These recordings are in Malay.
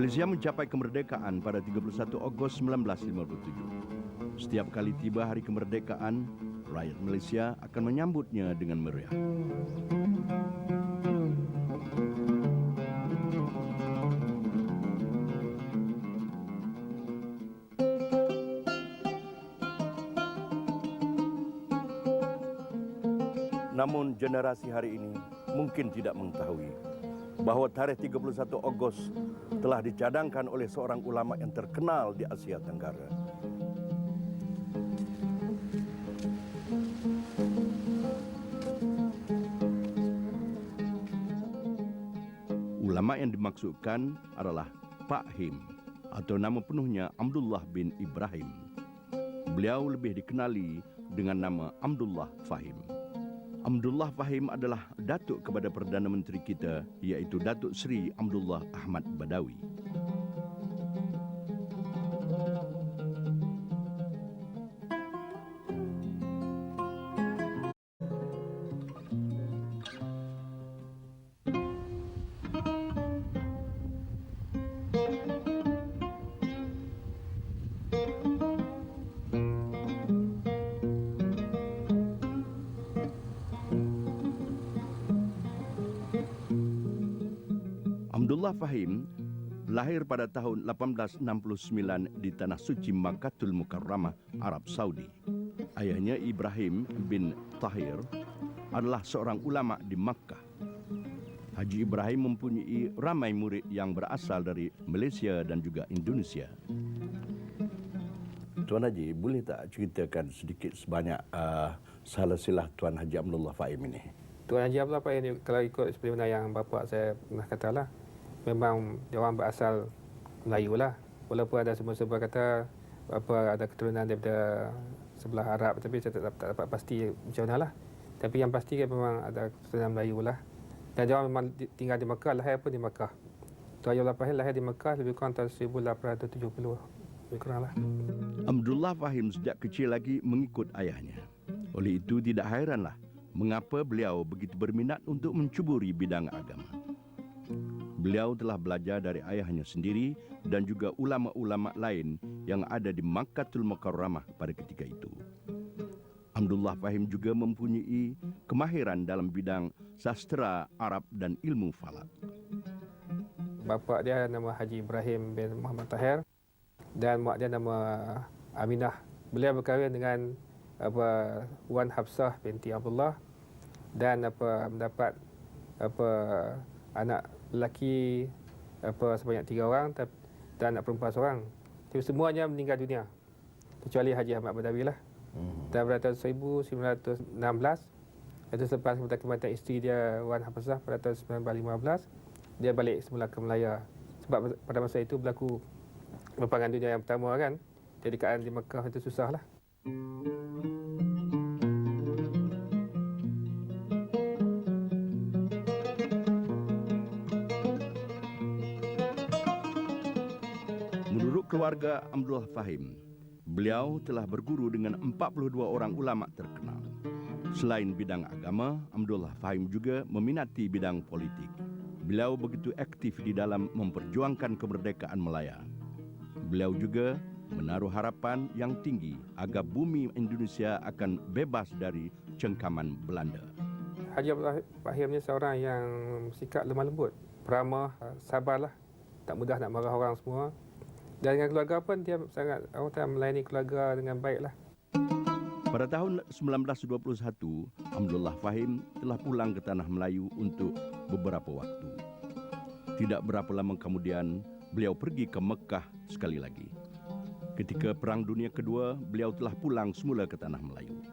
Malaysia mencapai kemerdekaan pada 31 Ogos 1957. Setiap kali tiba hari kemerdekaan, rakyat Malaysia akan menyambutnya dengan meriah. Namun generasi hari ini mungkin tidak mengetahui bahwa tarikh 31 Ogos telah dicadangkan oleh seorang ulama yang terkenal di Asia Tenggara. Ulama yang dimaksudkan adalah Pak Him atau nama penuhnya Abdullah bin Ibrahim. Beliau lebih dikenali dengan nama Abdullah Fahim. Abdullah Fahim adalah datuk kepada Perdana Menteri kita, iaitu Datuk Seri Abdullah Ahmad Badawi. Abdullah Fahim lahir pada tahun 1869 di Tanah Suci Makkatul Mukarramah, Arab Saudi. Ayahnya Ibrahim bin Tahir adalah seorang ulama di Makkah. Haji Ibrahim mempunyai ramai murid yang berasal dari Malaysia dan juga Indonesia. Tuan Haji, boleh tak ceritakan sedikit sebanyak silsilah Tuan Haji Abdullah Fahim ini? Tuan Haji Abdullah Fahim ini, kalau ikut seperti mana yang bapa saya pernah katalah, memang dia orang berasal Melayu lah. Walaupun ada semua-semua kata apa ada keturunan daripada sebelah Arab, tapi saya tak dapat pasti macam mana lah. Tapi yang pasti kan memang ada keturunan Melayu lah. Dan dia orang memang tinggal di Makkah, lahir pun di Makkah. Tuan Haji Abdullah Fahim lahir di Makkah lebih kurang tahun 1870. Lebih kurang lah. Abdullah Fahim sejak kecil lagi mengikut ayahnya. Oleh itu tidak hairanlah mengapa beliau begitu berminat untuk mencuburi bidang agama. Beliau telah belajar dari ayahnya sendiri dan juga ulama-ulama lain yang ada di Makkatul Mukarramah pada ketika itu. Abdullah Fahim juga mempunyai kemahiran dalam bidang sastra Arab dan ilmu falak. Bapa dia nama Haji Ibrahim bin Muhammad Tahir dan mak dia nama Aminah. Beliau berkahwin dengan Wan Hafsah binti Abdullah dan mendapat anak lelaki sebanyak 3 orang dan anak perempuan seorang. Jadi semuanya meninggal dunia kecuali Haji Ahmad Badawi lah. Dan pada tahun 1916, itu selepas kematian isteri dia Wan Hafsah pada tahun 1915, dia balik semula ke Melaya. Sebab pada masa itu berlaku peperangan dunia yang pertama kan. Jadi keadaan di Mekah itu susah lah. Menurut keluarga Abdullah Fahim, beliau telah berguru dengan 42 orang ulama terkenal. Selain bidang agama, Abdullah Fahim juga meminati bidang politik. Beliau begitu aktif di dalam memperjuangkan kemerdekaan Malaya. Beliau juga menaruh harapan yang tinggi agar bumi Indonesia akan bebas dari cengkaman Belanda. Haji Abdullah Fahim ni seorang yang bersikap lemah lembut, peramah, sabarlah, tak mudah nak marah orang semua. Dan dengan keluarga pun dia sangat melayani keluarga dengan baiklah. Pada tahun 1921, Abdullah Fahim telah pulang ke Tanah Melayu untuk beberapa waktu. Tidak berapa lama kemudian, beliau pergi ke Mekah sekali lagi. Ketika Perang Dunia Kedua, beliau telah pulang semula ke Tanah Melayu.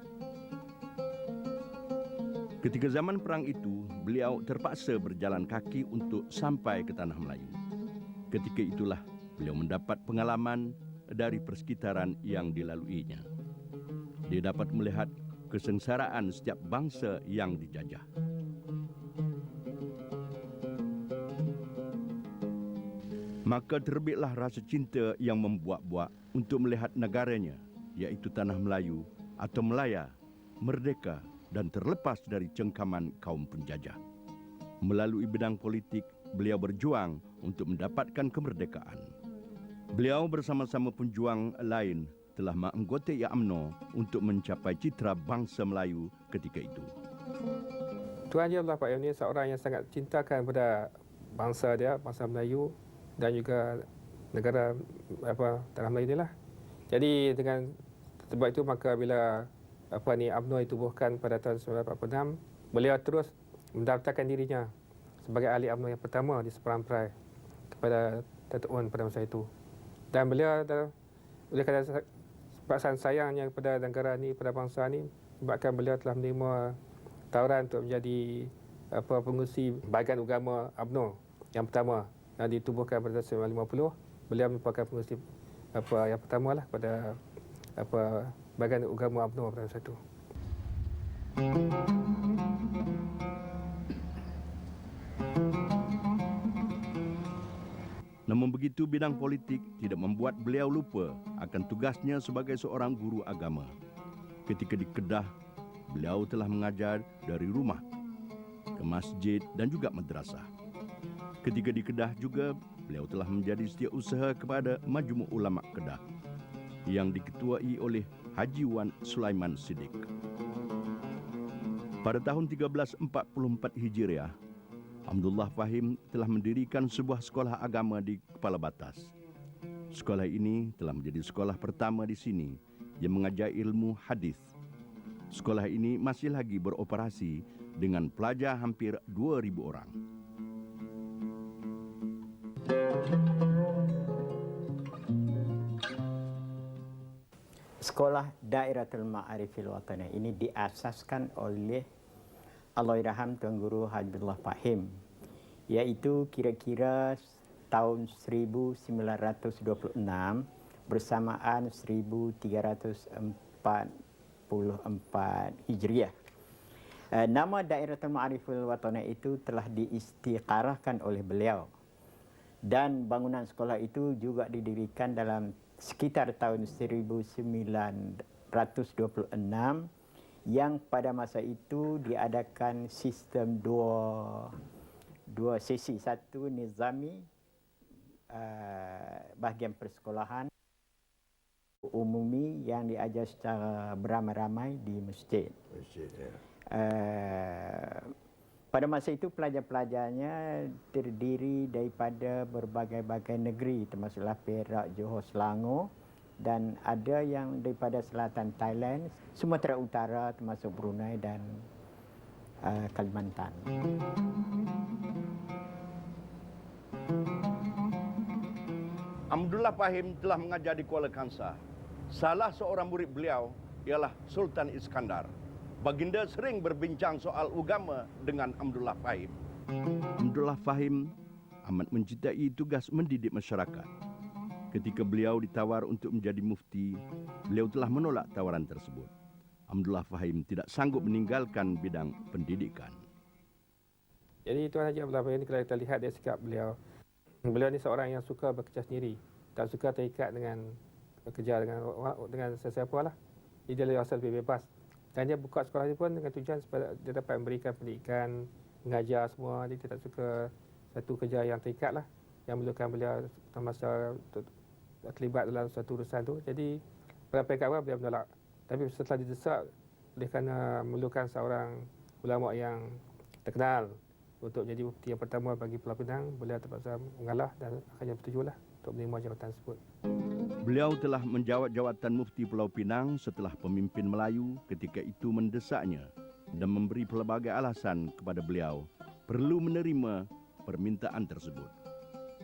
Ketika zaman perang itu, beliau terpaksa berjalan kaki untuk sampai ke Tanah Melayu. Ketika itulah beliau mendapat pengalaman dari persekitaran yang dilaluinya. Dia dapat melihat kesengsaraan setiap bangsa yang dijajah. Maka terbitlah rasa cinta yang membuak-buak untuk melihat negaranya, iaitu Tanah Melayu atau Melaya, merdeka dan terlepas dari cengkaman kaum penjajah. Melalui bidang politik, beliau berjuang untuk mendapatkan kemerdekaan. Beliau bersama-sama penjuang lain telah menganggota UMNO untuk mencapai citra bangsa Melayu ketika itu. Tuan Haji Abdullah Fahim ini seorang yang sangat cintakan pada bangsa dia, bangsa Melayu dan juga negara tanah Melayu inilah. Jadi dengan sebab itu maka bila UMNO ditubuhkan pada tahun 1946, beliau terus mendaftarkan dirinya sebagai ahli UMNO yang pertama di Seberang kepada Datuk Wan pada masa itu. Dan beliau oleh kerana perasaan sayangnya kepada negara ni, pada bangsa ni, sebabkan beliau telah menerima tawaran untuk menjadi pengurusi bahagian agama UMNO yang pertama yang ditubuhkan pada tahun 1950. Beliau merupakan pengurusi yang pertama lah pada bahagian agama UMNO pada masa itu. Namun begitu, bidang politik tidak membuat beliau lupa akan tugasnya sebagai seorang guru agama. Ketika di Kedah, beliau telah mengajar dari rumah ke masjid dan juga madrasah. Ketika di Kedah juga, beliau telah menjadi setiausaha kepada Majmu' Ulama Kedah yang diketuai oleh Haji Wan Sulaiman Siddiq. Pada tahun 1344 Hijriah, Abdullah Fahim telah mendirikan sebuah sekolah agama di Kepala Batas. Sekolah ini telah menjadi sekolah pertama di sini yang mengajar ilmu hadis. Sekolah ini masih lagi beroperasi dengan pelajar hampir 2,000 orang. Sekolah Dairatul Ma'arifil Watani ini diasaskan oleh Allahyarham Tuan Guru Haji Abdullah Fahim, iaitu kira-kira tahun 1926 bersamaan 1344 Hijriah. Nama Dairatul Ma'arifil Watani itu telah diistiqarahkan oleh beliau, dan bangunan sekolah itu juga didirikan dalam sekitar tahun 1926 yang pada masa itu diadakan sistem dua sesi. Satu nizami bahagian persekolahan umumi yang diajar secara beramai-ramai di masjid. Pada masa itu pelajar-pelajarnya terdiri daripada berbagai-bagai negeri, termasuklah Perak, Johor, Selangor, dan ada yang daripada selatan Thailand, Sumatera Utara termasuk Brunei dan Kalimantan. Abdullah Fahim telah mengajar di Kuala Kangsar. Salah seorang murid beliau ialah Sultan Iskandar. Baginda sering berbincang soal agama dengan Abdullah Fahim. Abdullah Fahim amat mencintai tugas mendidik masyarakat. Ketika beliau ditawar untuk menjadi mufti, beliau telah menolak tawaran tersebut. Abdullah Fahim tidak sanggup meninggalkan bidang pendidikan. Jadi Tuan Haji Abdullah Fahim ini kalau kita lihat dari sikap beliau, beliau ni seorang yang suka bekerja sendiri, tak suka terikat dengan bekerja dengan sesiapa lah. Dia rasa lebih bebas. Dan dia buka sekolah ini pun dengan tujuan supaya dia dapat memberikan pendidikan, mengajar semua. Dia tak suka satu kerja yang terikat lah, yang memerlukan beliau masa terlibat dalam suatu urusan tu. Jadi pada peringkat awal beliau menolak. Tapi setelah didesak oleh kerana memerlukan seorang ulama yang terkenal untuk menjadi mufti yang pertama bagi Pulau Pinang, beliau terpaksa mengalah dan akhirnya bersetujulah untuk menerima jawatan tersebut. Beliau telah menjawat jawatan mufti Pulau Pinang setelah pemimpin Melayu ketika itu mendesaknya dan memberi pelbagai alasan kepada beliau perlu menerima permintaan tersebut.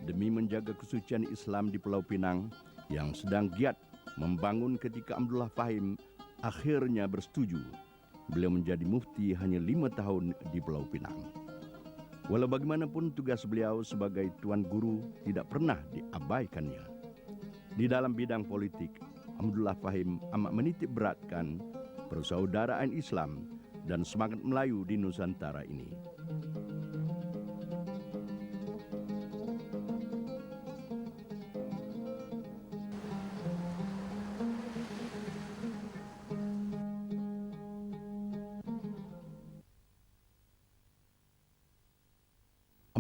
Demi menjaga kesucian Islam di Pulau Pinang yang sedang giat membangun ketika Abdullah Fahim akhirnya bersetuju. Beliau menjadi mufti hanya 5 tahun di Pulau Pinang. Walau bagaimanapun tugas beliau sebagai tuan guru tidak pernah diabaikannya. Di dalam bidang politik, Abdullah Fahim amat menitik beratkan persaudaraan Islam dan semangat Melayu di Nusantara ini.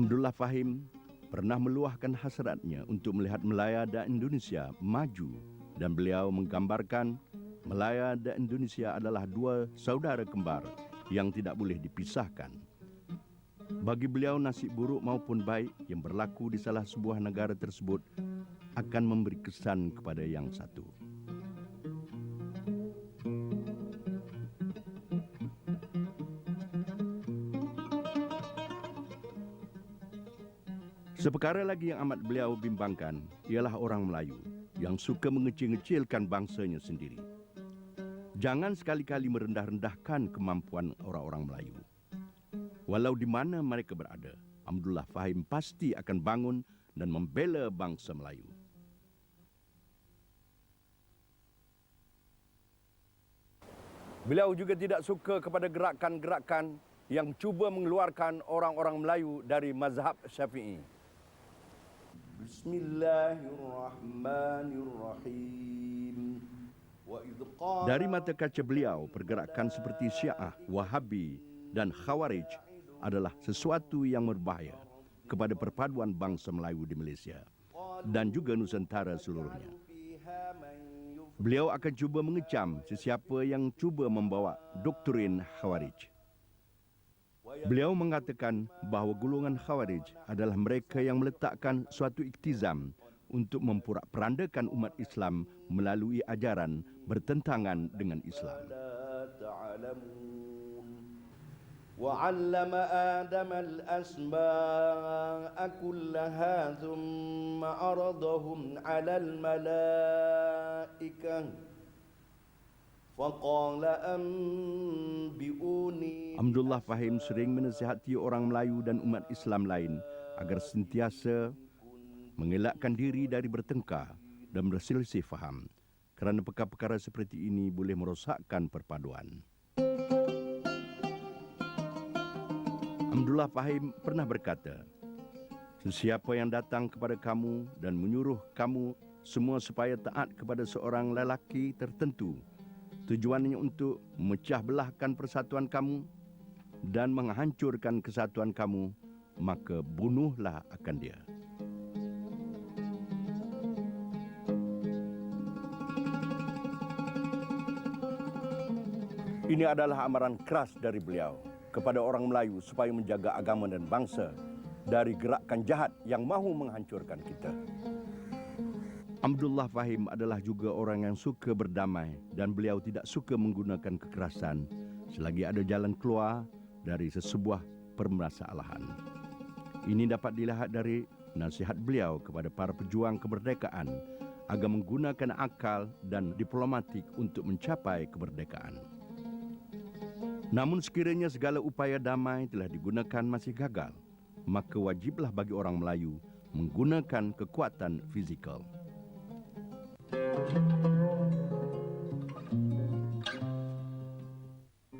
Abdullah Fahim pernah meluahkan hasratnya untuk melihat Melaya dan Indonesia maju, dan beliau menggambarkan Melaya dan Indonesia adalah dua saudara kembar yang tidak boleh dipisahkan. Bagi beliau, nasib buruk maupun baik yang berlaku di salah sebuah negara tersebut akan memberi kesan kepada yang satu. Seperkara lagi yang amat beliau bimbangkan ialah orang Melayu yang suka mengecil-ngecilkan bangsanya sendiri. Jangan sekali-kali merendah-rendahkan kemampuan orang-orang Melayu. Walau di mana mereka berada, Abdullah Fahim pasti akan bangun dan membela bangsa Melayu. Beliau juga tidak suka kepada gerakan-gerakan yang cuba mengeluarkan orang-orang Melayu dari mazhab Syafi'i. Bismillahirrahmanirrahim. Dari mata kaca beliau, pergerakan seperti Syiah, Wahabi dan Khawarij adalah sesuatu yang berbahaya kepada perpaduan bangsa Melayu di Malaysia dan juga Nusantara seluruhnya. Beliau akan cuba mengecam sesiapa yang cuba membawa doktrin Khawarij. Beliau mengatakan bahawa golongan Khawarij adalah mereka yang meletakkan suatu iktizam untuk memporak-perandakan umat Islam melalui ajaran bertentangan dengan Islam. وَعَلَّمَ آدَمَ الْأَسْمَاءَ كُلَّهَا ثُمَّ عَرَضَهُمْ عَلَى الْمَلَائِكَةِ فَقَالَ أَنْبِئُونِي. Abdullah Fahim sering menasihati orang Melayu dan umat Islam lain agar sentiasa mengelakkan diri dari bertengkar dan berselisih faham, kerana perkara-perkara seperti ini boleh merosakkan perpaduan. Abdullah Fahim pernah berkata, sesiapa yang datang kepada kamu dan menyuruh kamu semua supaya taat kepada seorang lelaki tertentu, tujuannya untuk memecah belahkan persatuan kamu dan menghancurkan kesatuan kamu, maka bunuhlah akan dia. Ini adalah amaran keras dari beliau kepada orang Melayu supaya menjaga agama dan bangsa dari gerakan jahat yang mahu menghancurkan kita. Abdullah Fahim adalah juga orang yang suka berdamai dan beliau tidak suka menggunakan kekerasan selagi ada jalan keluar dari sesebuah permasalahan. Ini dapat dilihat dari nasihat beliau kepada para pejuang kemerdekaan agar menggunakan akal dan diplomatik untuk mencapai kemerdekaan. Namun sekiranya segala upaya damai telah digunakan masih gagal, maka wajiblah bagi orang Melayu menggunakan kekuatan fizikal.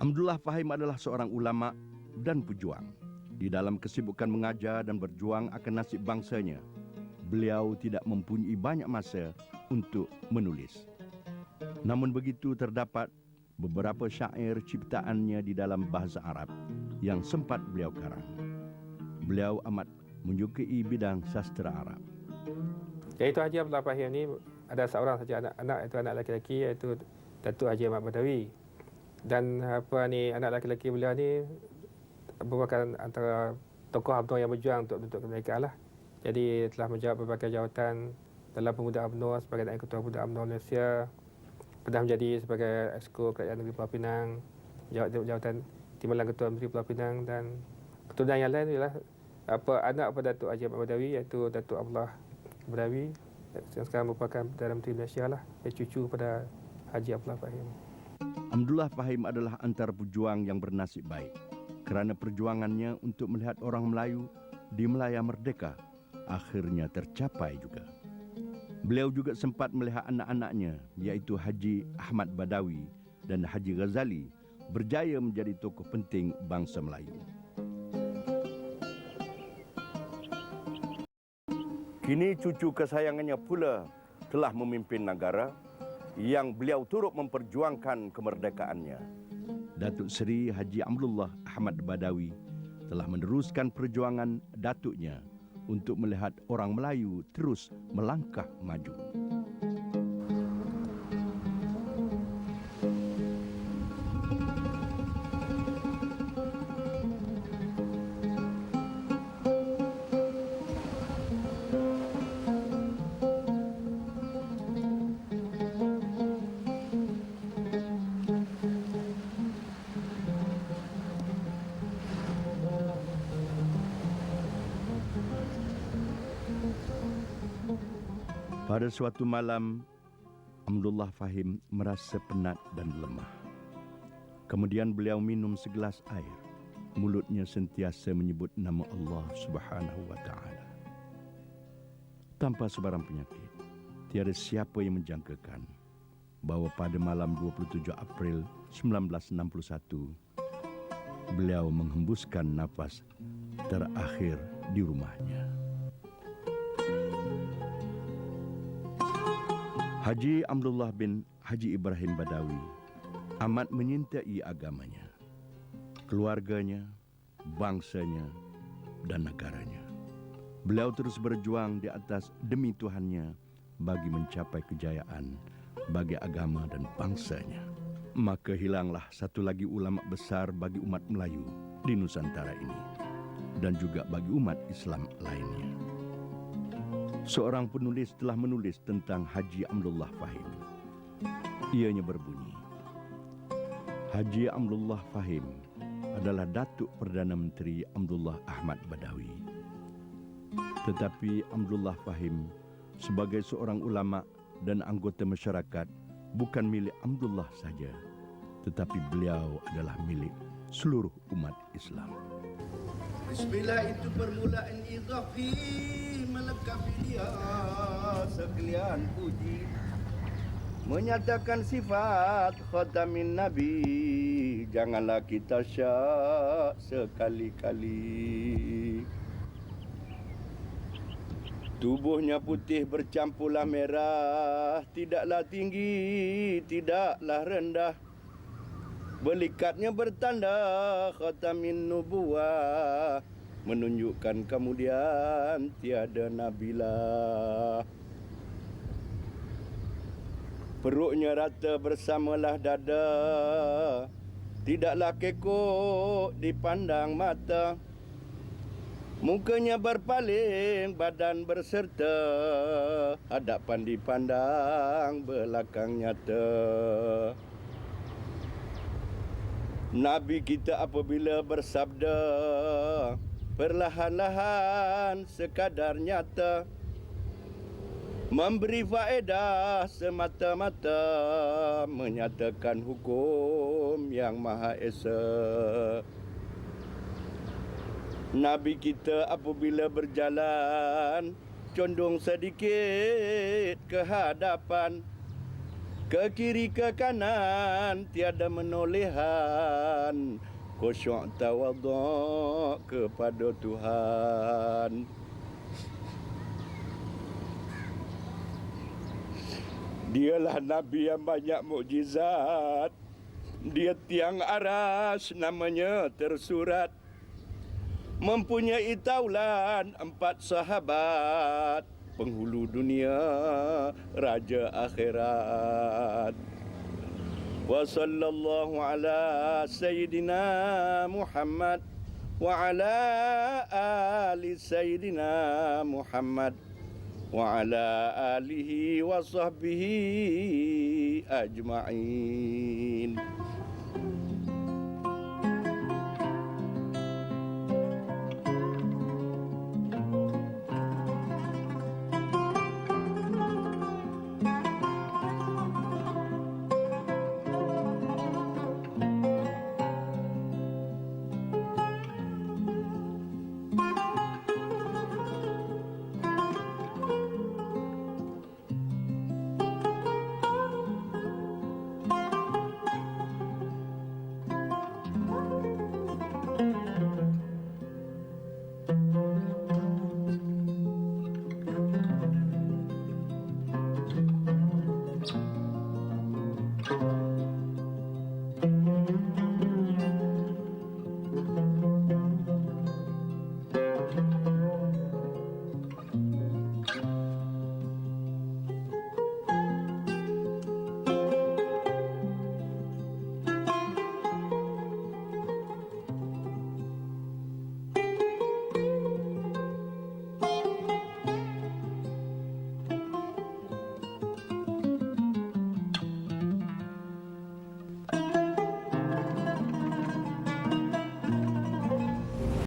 Abdullah Fahim adalah seorang ulama dan pejuang. Di dalam kesibukan mengajar dan berjuang akan nasib bangsanya, beliau tidak mempunyai banyak masa untuk menulis. Namun begitu, terdapat beberapa syair ciptaannya di dalam bahasa Arab yang sempat beliau karang. Beliau amat menyukai bidang sastra Arab. Iaitu Haji Abdullah Fahim ni ada seorang saja anak-anak, iaitu anak lelaki, iaitu Datuk Haji Ahmad Badawi. Dan anak lelaki beliau ni merupakan antara tokoh UMNO yang berjuang untuk kemerdekaan lah. Jadi telah menjawab berbagai jawatan dalam pemuda UMNO sebagai Datuk Ketua Pemuda UMNO Malaysia. Pernah menjadi sebagai Exco Kerajaan Negeri Pulau Pinang, jawatan Timbalan Ketua Menteri Pulau Pinang, dan keturunan yang lain ialah anak pada Datuk Haji Ahmad Badawi, iaitu Datuk Abdullah Badawi yang sekarang merupakan Perdana Menteri Malaysia lah, cucu pada Haji Abdullah Fahim. Abdullah Fahim adalah antara pejuang yang bernasib baik kerana perjuangannya untuk melihat orang Melayu di Melaya merdeka akhirnya tercapai juga. Beliau juga sempat melihat anak-anaknya, iaitu Haji Ahmad Badawi dan Haji Ghazali, berjaya menjadi tokoh penting bangsa Melayu. Kini cucu kesayangannya pula telah memimpin negara yang beliau turut memperjuangkan kemerdekaannya. Datuk Seri Haji Abdullah Ahmad Badawi telah meneruskan perjuangan datuknya untuk melihat orang Melayu terus melangkah maju. Pada suatu malam, Abdullah Fahim merasa penat dan lemah. Kemudian beliau minum segelas air. Mulutnya sentiasa menyebut nama Allah Subhanahu wa taala. Tanpa sebarang penyakit, tiada siapa yang menjangkakan bahawa pada malam 27 April 1961, beliau menghembuskan nafas terakhir di rumahnya. Haji Abdullah bin Haji Ibrahim Badawi amat menyintai agamanya, keluarganya, bangsanya, dan negaranya. Beliau terus berjuang di atas demi Tuhannya bagi mencapai kejayaan bagi agama dan bangsanya. Maka hilanglah satu lagi ulama besar bagi umat Melayu di Nusantara ini dan juga bagi umat Islam lainnya. Seorang penulis telah menulis tentang Haji Abdullah Fahim. Ianya berbunyi, Haji Abdullah Fahim adalah Datuk Perdana Menteri Abdullah Ahmad Badawi. Tetapi Abdullah Fahim sebagai seorang ulama dan anggota masyarakat bukan milik Abdullah saja, tetapi beliau adalah milik seluruh umat Islam. Bismillah itu permulaan idhafi melengkapi dia sekalian puji, menyatakan sifat khatamin Nabi, janganlah kita syak sekali-kali. Tubuhnya putih bercampurlah merah, tidaklah tinggi, tidaklah rendah. Belikatnya bertanda khatamin nubuwah, menunjukkan kemudian tiada nabilah. Perutnya rata bersamalah dada, tidaklah kekok dipandang mata. Mukanya berpaling, badan berserta, hadapan dipandang, belakang nyata. Nabi kita apabila bersabda, perlahan-lahan sekadar nyata, memberi faedah semata-mata, menyatakan hukum yang Maha Esa. Nabi kita apabila berjalan, condong sedikit ke hadapan, ke kiri ke kanan tiada menolehan, khusyuk tawaduk kepada Tuhan. Dialah Nabi yang banyak mukjizat, dia tiang aras namanya tersurat, mempunyai taulan 4 sahabat, penghulu dunia, raja akhirat. Wa sallallahu ala sayyidina Muhammad wa ala ali sayyidina Muhammad wa ala alihi wa sahbihi ajma'in.